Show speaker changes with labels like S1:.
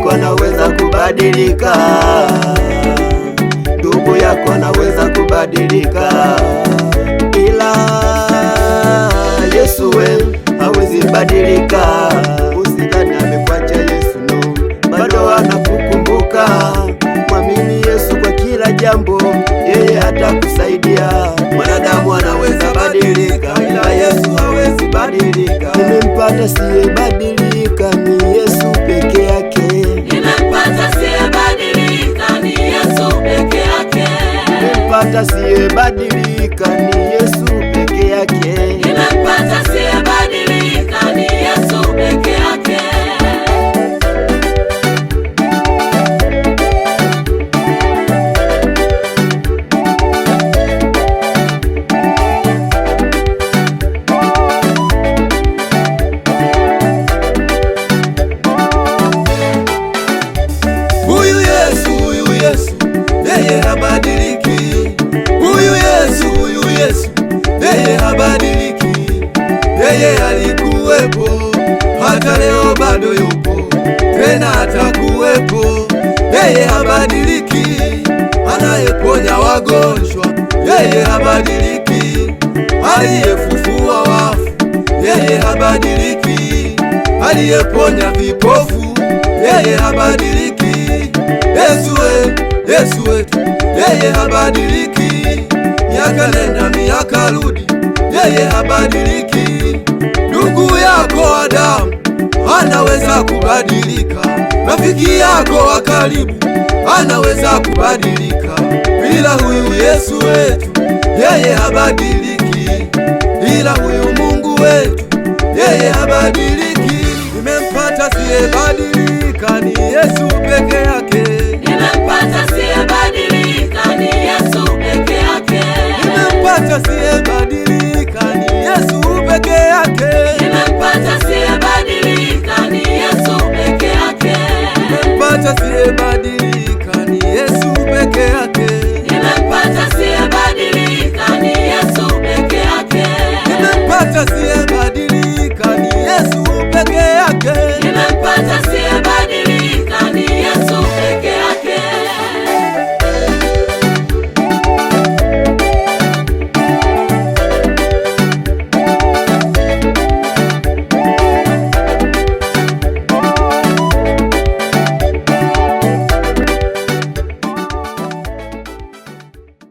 S1: yako anaweza kubadilika, ndugu yako anaweza kubadilika, ila Yesu we hawezi badilika. Usidhani amekuacha Yesu, no, bado anakukumbuka. Mwamini Yesu kwa kila jambo, yeye atakusaidia. Mwanadamu anaweza badilika, ila Yesu hawezi badilika. Nimempata siyebadilika, ni Yesu peke yake.
S2: Nimempata siyebadilika, ni Yesu peke yake.
S1: Nimempata siyebadilika, ni Yesu peke yake.
S2: Nimempata siyebadilika, ni Yesu peke yake.
S3: Huyu Yesu, yeye habadiliki. Huyu Yesu, yeye habadiliki. Yeye alikuwepo, hata leo bado yupo, tena atakuwepo. Yeye habadiliki, anayeponya wagonjwa. Yeye habadiliki, aliyefufua wafu. Yeye habadiliki, aliyeponya vipofu. Yeye habadiliki. Yesu wetu, yeye habadiliki. Miaka nenda miaka rudi, yeye habadiliki. Ndugu yako Adamu anaweza kubadilika, rafiki yako wa karibu anaweza kubadilika, bila huyu Yesu wetu yeye habadiliki, bila huyu Mungu wetu yeye habadiliki. Nimempata siyebadilika, ni Yesu peke yake.
S2: Nimempata siyebadilika, ni Yesu peke yake.
S3: Nimempata siyebadilika.